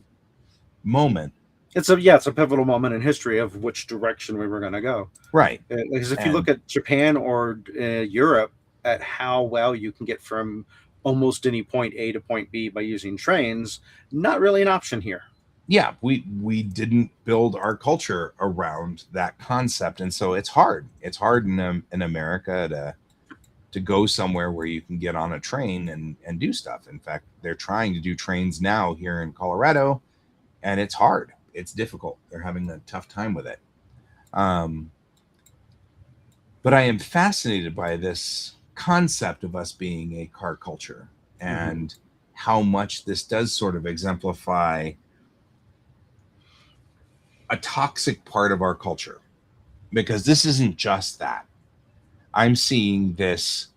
moment. It's a pivotal moment in history of which direction we were going to go. Right. Because if you And look at Japan or Europe, at how well you can get from almost any point A to point B by using trains, not really an option here. yeah, we didn't build our culture around that concept, and so it's hard. It's hard in America to go somewhere where you can get on a train and do stuff. In fact, they're trying to do trains now here in Colorado, and it's hard. It's difficult. They're having a tough time with it. Um, but I am fascinated by this concept of us being a car culture Hmm. and how much this does sort of exemplify a toxic part of our culture, because this isn't just that. I'm seeing this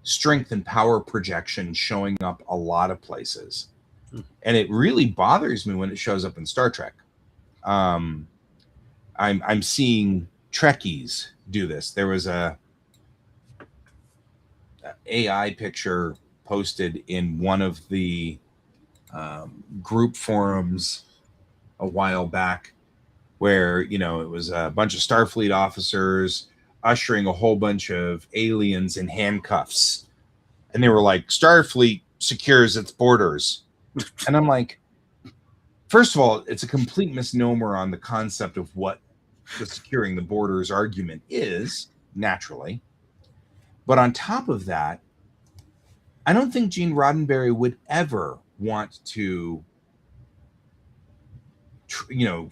strength and power projection showing up a lot of places. And it really bothers me when it shows up in Star Trek. Um, I'm seeing Trekkies do this. There was a AI picture posted in one of the group forums a while back where it was a bunch of Starfleet officers ushering a whole bunch of aliens in handcuffs, and they were like, Starfleet secures its borders. And I'm like, first of all, it's a complete misnomer on the concept of what the securing the borders argument is, naturally. But on top of that, I don't think Gene Roddenberry would ever want to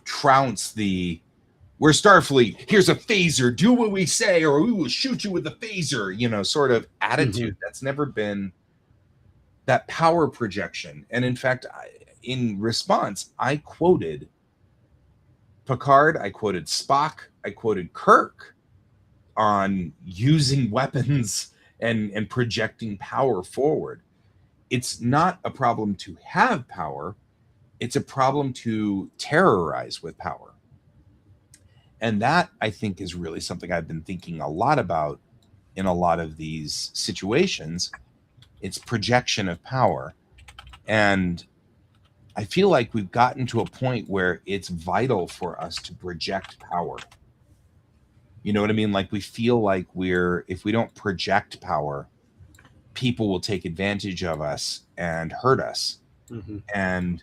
trounce the, we're Starfleet, here's a phaser, do what we say or we will shoot you with the phaser, sort of Hmm. attitude. That's never been that power projection. And in fact, in response, I quoted Picard, I quoted Spock, I quoted Kirk on using weapons and projecting power forward. It's not a problem to have power, it's a problem to terrorize with power. And that, I think, is really something I've been thinking a lot about in a lot of these situations. It's projection of power. And I feel like we've gotten to a point where it's vital for us to project power. You know what I mean? Like we feel like if we don't project power, people will take advantage of us and hurt us. Mm-hmm. And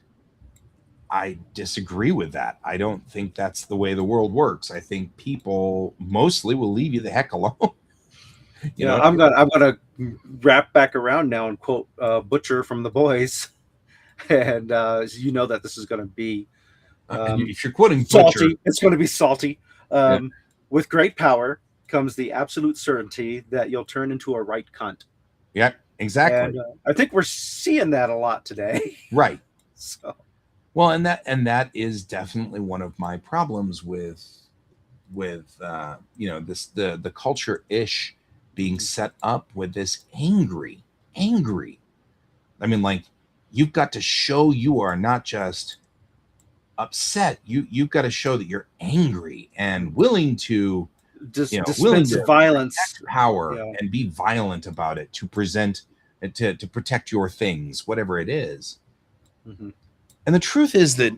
I disagree with that. I don't think that's the way the world works. I think people mostly will leave you the heck alone. You Yeah, know, I'm gonna wrap back around now and quote Butcher from The Boys, and you know that this is gonna be and um, if you're quoting Butcher, salty. It's gonna be salty. yeah, With great power comes the absolute certainty that you'll turn into a right cunt, yeah, exactly, and I think we're seeing that a lot today. right. So, Well, and that is definitely one of my problems with this the culture ish being set up with this angry. I mean, like you've got to show you are not just upset. You've got to show that you're angry and willing dispense to violence. power Yeah. and be violent about it to present to protect your things, whatever it is. Mm-hmm. And the truth is that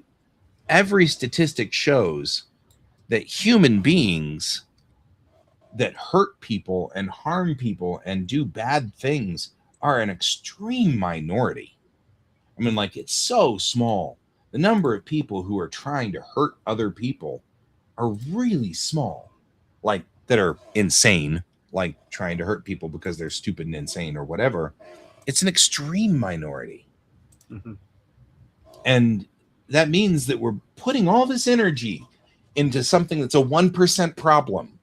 every statistic shows that human beings that hurt people and harm people and do bad things are an extreme minority. I mean, like, it's so small. The number of people who are trying to hurt other people are really small, like that are insane, like trying to hurt people because they're stupid and insane or whatever. It's an extreme minority. Mm-hmm. And that means that we're putting all this energy into something that's a 1% problem.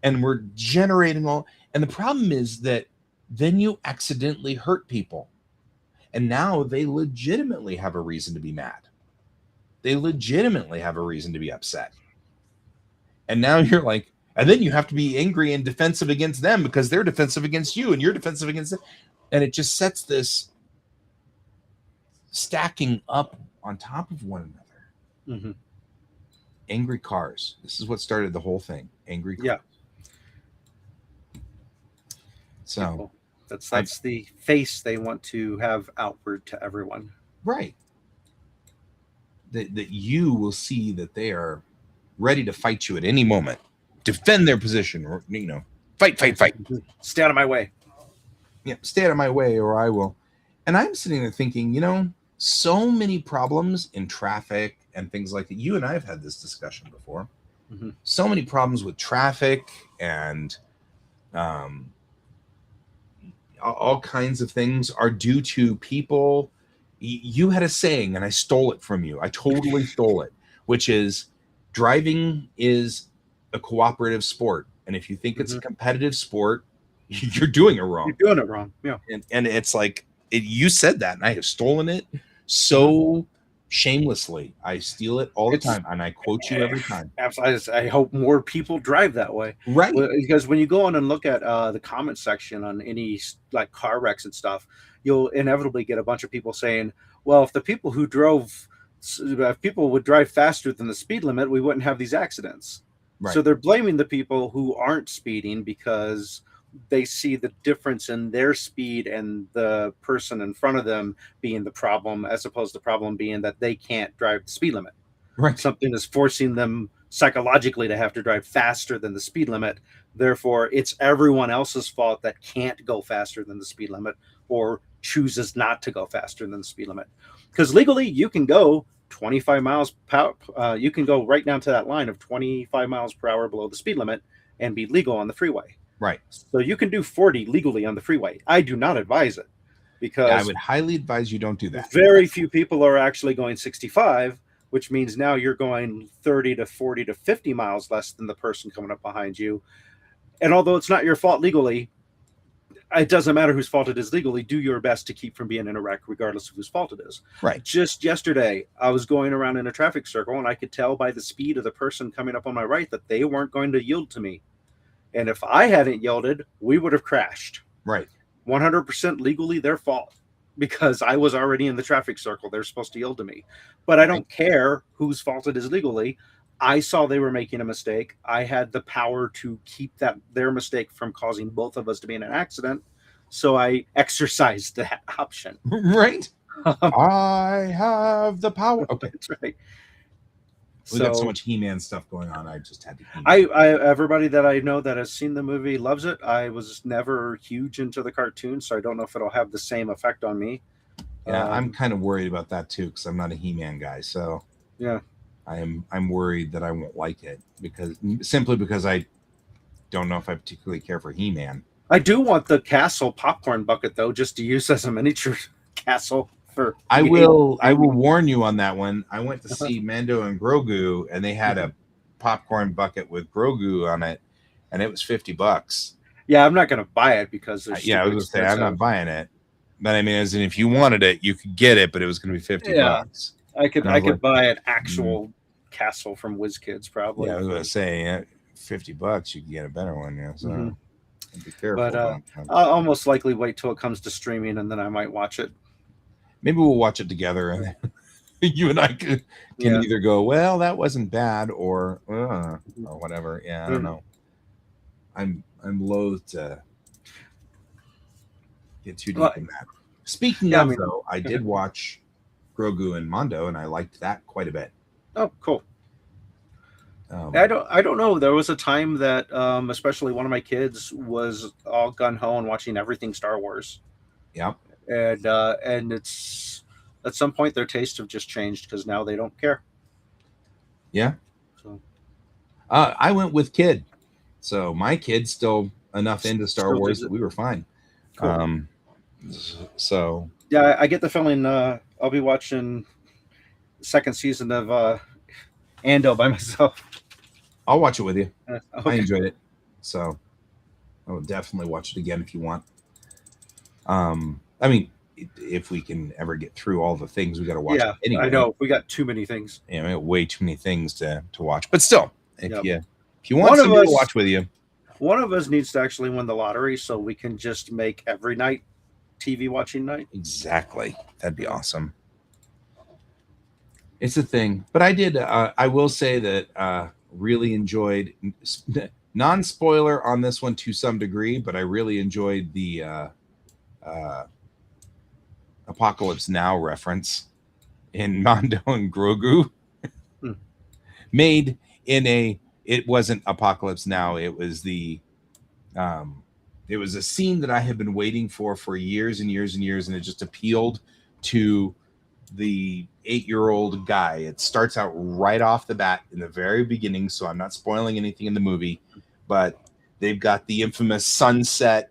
And we're generating all. And the problem is that then you accidentally hurt people. And now they legitimately have a reason to be mad. They legitimately have a reason to be upset. And now you're like, and then you have to be angry and defensive against them because they're defensive against you and you're defensive against them. And it just sets this stacking up on top of one another. Mm-hmm. Angry cars. This is what started the whole thing. Angry cars. Yeah. So People. That's the face they want to have outward to everyone. right. That you will see that they are ready to fight you at any moment, defend their position, or fight. Stay out of my way. Yeah, stay out of my way, or I will. And I'm sitting there thinking, so many problems in traffic and things like that. You and I have had this discussion before. Mm-hmm. So many problems with traffic and all kinds of things are due to people. You had a saying, and I stole it from you. I totally stole it, which is driving is a cooperative sport. And if you think it's a competitive sport, you're doing it wrong. You're doing it wrong. Yeah. And it's like, you said that, and I have stolen it so shamelessly. I steal it all the time, and I quote you every time. Absolutely. I hope more people drive that way. Right. Because when you go on and look at the comment section on any like car wrecks and stuff, you'll inevitably get a bunch of people saying, well, if people would drive faster than the speed limit, we wouldn't have these accidents. Right. So they're blaming the people who aren't speeding because they see the difference in their speed and the person in front of them being the problem, as opposed to the problem being that they can't drive the speed limit. Right. Something is forcing them psychologically to have to drive faster than the speed limit. Therefore, it's everyone else's fault that can't go faster than the speed limit or chooses not to go faster than the speed limit. Because legally, you can go 25 miles per hour. You can go right down to that line of 25 miles per hour below the speed limit and be legal on the freeway. Right. So you can do 40 legally on the freeway. I do not advise it because I would highly advise you don't do that. Very few people are actually going 65, which means now you're going 30 to 40 to 50 miles less than the person coming up behind you. And although it's not your fault legally, it doesn't matter whose fault it is legally. Do your best to keep from being in a wreck, regardless of whose fault it is. Right. Just yesterday, I was going around in a traffic circle, and I could tell by the speed of the person coming up on my right that they weren't going to yield to me. And if I hadn't yielded, we would have crashed. Right. 100% legally their fault because I was already in the traffic circle. They're supposed to yield to me. But I don't care whose fault it is legally. I saw they were making a mistake. I had the power to keep their mistake from causing both of us to be in an accident. So I exercised that option. Right. I have the power. Okay. That's right. We got so So much He-Man stuff going on. I just had to I everybody that I know that has seen the movie loves it. I was never huge into the cartoon, so I don't know if it'll have the same effect on me. Yeah, I'm Um, kind of worried about that too because I'm not a He-Man guy. So yeah, I'm worried that I won't like it because simply because I don't know if I particularly care for He-Man. I do want the castle popcorn bucket though, just to use as a miniature castle for I gaming. will warn you on that one. I went to see Mando and Grogu and they had a popcorn bucket with Grogu on it and it was $50. Yeah, I'm not gonna buy it because they're Yeah, I stupid was gonna say I'm not expensive. buying it. But I mean, as in if you wanted it, you could get it, but it was gonna be 50 Yeah, bucks. I could And I I was like, could buy an mm, actual castle from WizKids yeah, I probably was gonna for. say $50, you can get a better one, yeah. Hmm. So be But careful about that. I'll almost likely wait till it comes to streaming and then I might watch it. Maybe we'll watch it together and you and I can Yeah. either go, well, that wasn't bad, or whatever. Yeah, I don't Mm. know. I'm loath to get too Well, deep in that. Speaking yeah, I of mean, though, I did watch Grogu and Mondo, and I liked that quite a bit. oh, cool. Um, I don't know. There was a time that, especially one of my kids was all gun ho and watching everything Star Wars, yeah, and it's at some point their tastes have just changed because now they don't care. yeah. So I went with kid, so my kid's still enough into Star still Wars digs that it. we were fine. Cool. Um, so Yeah, I get the feeling I'll be watching the second season of Ando by myself. I'll watch it with you. I Okay. enjoyed it, so I will definitely watch it again if you want. I mean, if we can ever get through all the things we got to watch Yeah, I anyway, know we got too many things. you know, we have way too many things to watch. But still, Yep. if you want One of somebody to us watch with you, one of us needs to actually win the lottery so we can just make every night TV watching night. exactly, that'd be Yeah. awesome. It's a thing. But I did. I will say that really enjoyed non spoiler on this one to some degree, but I really enjoyed the uh, Apocalypse Now reference in Mondo and Grogu, Hmm. made in a. It wasn't Apocalypse Now. It was the. Um, it was a scene that I had been waiting for years and years and years, and it just appealed to the 8-year-old guy. It starts out right off the bat in the very beginning, so I'm not spoiling anything in the movie, but they've got the infamous sunset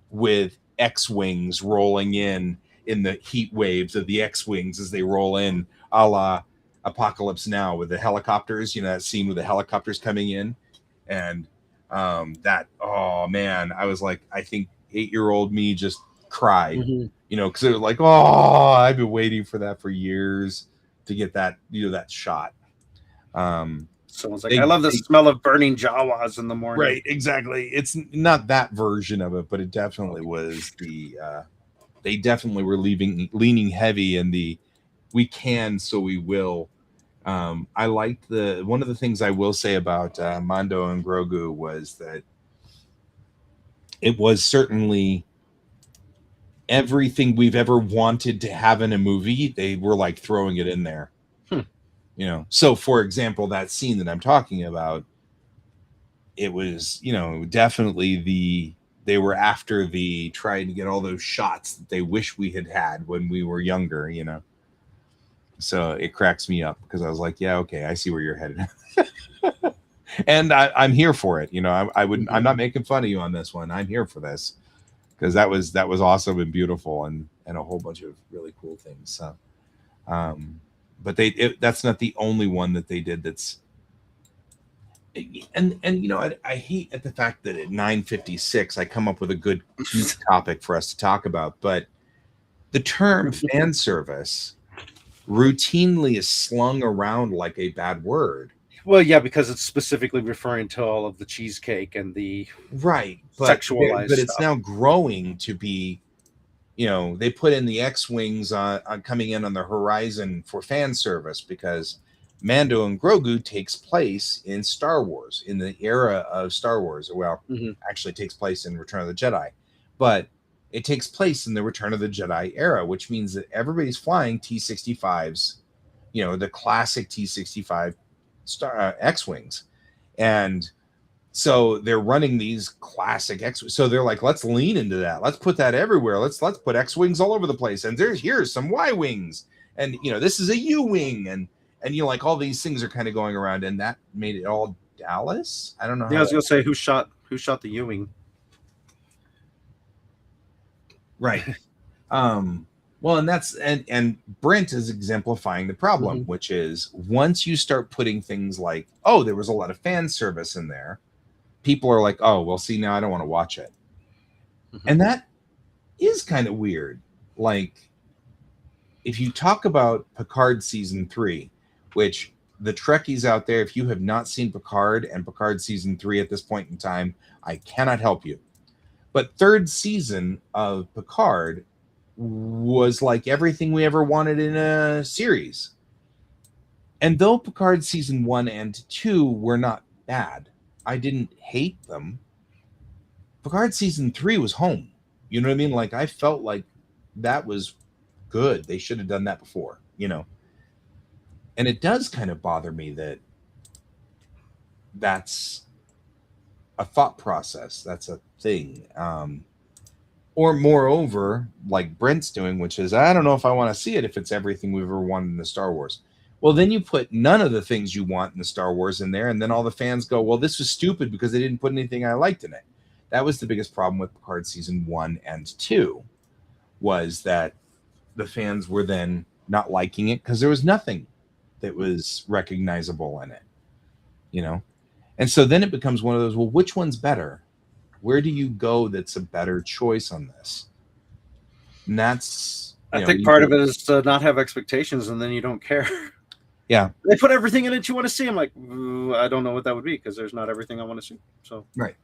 with X-wings rolling in the heat waves of the X-wings as they roll in, a la Apocalypse Now with the helicopters. You know that scene with the helicopters coming in, and that oh man, I was like, I think 8-year-old me just cried, Mm-hmm. you know, because it was like, oh, I've been waiting for that for years to get that, you know, that shot. Um, Someone's like, I they, love the they smell of burning Jawas in the morning. right, exactly. It's not that version of it, but it definitely Okay. was the. They definitely were leaning heavy in the we can, so we will. I liked the one of the things I will say about Mando and Grogu was that it was certainly everything we've ever wanted to have in a movie. They were like throwing it in there, Hmm. you know. So, for example, that scene that I'm talking about, it was, you know, definitely they were after the trying to get all those shots that they wish we had had when we were younger, you know. So it cracks me up because I was like, yeah, okay, I see where you're headed. And I'm here for it. You know, I wouldn't. I'm Mm-hmm. not making fun of you on this one. I'm here for this because that was awesome and beautiful and a whole bunch of really cool things. So, um, but that's not the only one that they did. That's and you know I hate at the fact that at 9:56 I come up with a good geek topic for us to talk about, but the term fan service routinely is slung around like a bad word. Well, yeah, because it's specifically referring to all of the cheesecake and the Right, sexualized but it's stuff. now growing to be, you know, they put in the X-wings on coming in on the horizon for fan service because Mando and Grogu takes place in Star Wars in the era of Star Wars. Well, Hmm. actually takes place in Return of the Jedi, but It takes place in the Return of the Jedi era, which means that everybody's flying T-65s, the classic T-65 X-Wings. And so they're running these classic X-Wings. So they're like, let's lean into that. Let's put that everywhere. Let's put X-Wings all over the place. And here's some Y-Wings. And, this is a U-Wing. And like all these things are kind of going around. And that made it all Dallas. I don't know. Yeah, I was going to say, who shot the U-Wing? Right. Well, and that's and Brent is exemplifying the problem, which is once you start putting things like, oh, there was a lot of fan service in there, people are like, oh, well, see, now I don't want to watch it. And that is kind of weird. Like, if you talk about Picard season 3, which the Trekkies out there, if you have not seen Picard and Picard season 3 at this point in time, I cannot help you. But third season of Picard was like everything we ever wanted in a series. And though Picard season 1 and 2 were not bad, I didn't hate them. Picard season 3 was home. You know what I mean? Like, I felt like that was good. They should have done that before, And it does kind of bother me that that's a thought process. That's a thing. Or moreover, like Brent's doing, which is, I don't know if I want to see it if it's everything we've ever wanted in the Star Wars. Well, then you put none of the things you want in the Star Wars in there, and then all the fans go, well, this was stupid because they didn't put anything I liked in it. That was the biggest problem with Picard season 1 and 2, was that the fans were then not liking it because there was nothing that was recognizable in it, And so then it becomes one of those, well, which one's better? Where do you go that's a better choice on this? And that's... I think part of it is to not have expectations, and then you don't care. Yeah. They put everything in it you want to see. I'm like, I don't know what that would be because there's not everything I want to see. So right.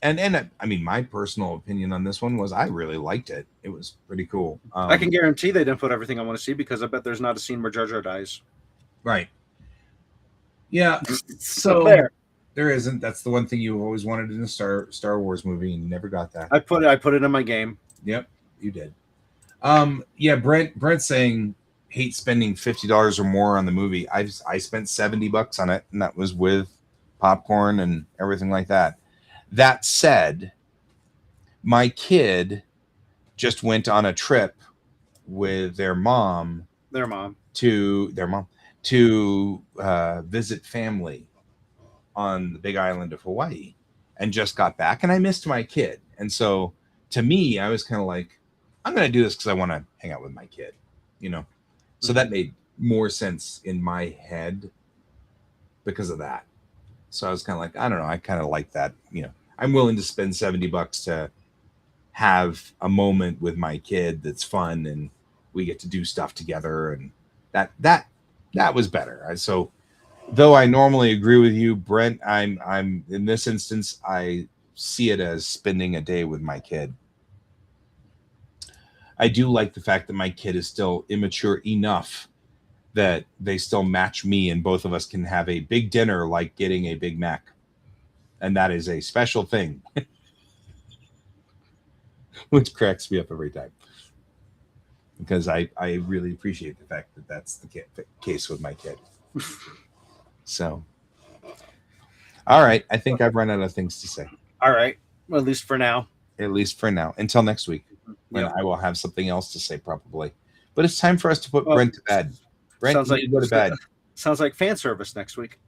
And I mean, my personal opinion on this one was I really liked it. It was pretty cool. I can guarantee they didn't put everything I want to see because I bet there's not a scene where Jar Jar dies. Right. Yeah. So there isn't. That's the one thing you always wanted in a Star Wars movie, and you never got that. I put it in my game. Yep, you did. Yeah, Brent saying hate spending $50 or more on the movie. I spent $70 on it, and that was with popcorn and everything like that. That said, my kid just went on a trip with their mom to visit family on the Big Island of Hawaii, and just got back, and I missed my kid. And so to me, I was kind of like, I'm going to do this because I want to hang out with my kid, So that made more sense in my head because of that. So I was kind of like, I don't know, I kind of like that, I'm willing to spend $70 to have a moment with my kid that's fun, and we get to do stuff together, and that was better. So though I normally agree with you, Brent, I'm in this instance, I see it as spending a day with my kid. I do like the fact that my kid is still immature enough that they still match me, and both of us can have a big dinner like getting a Big Mac. And that is a special thing, which cracks me up every time, because I really appreciate the fact that that's the case with my kid. So, all right. I think I've run out of things to say. All right. Well, at least for now. Until next week, when I will have something else to say probably. But it's time for us to put Brent to bed. Brent, sounds like you go to bed. Sounds like fan service next week.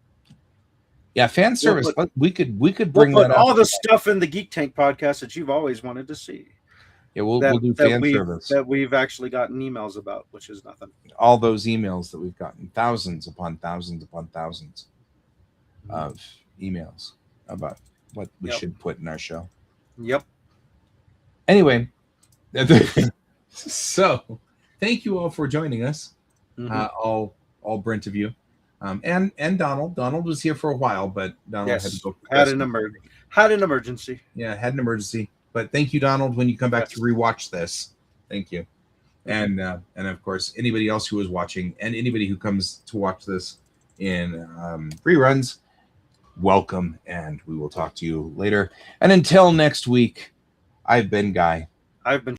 Yeah, fan service. We could bring that up. All the stuff in the Geek Tank podcast that you've always wanted to see. Yeah, we'll do fan service that we've actually gotten emails about, which is nothing. All those emails that we've gotten, thousands upon thousands upon thousands of emails about what we should put in our show. Yep. Anyway, so thank you all for joining us. All Brent of you. And Donald. Donald was here for a while, but Donald had to go. Had an emergency. Yeah, had an emergency. But thank you, Donald, when you come back to rewatch this. Thank you. And of course, anybody else who is watching, and anybody who comes to watch this in reruns, welcome, and we will talk to you later. And until next week, I've been Guy. I've been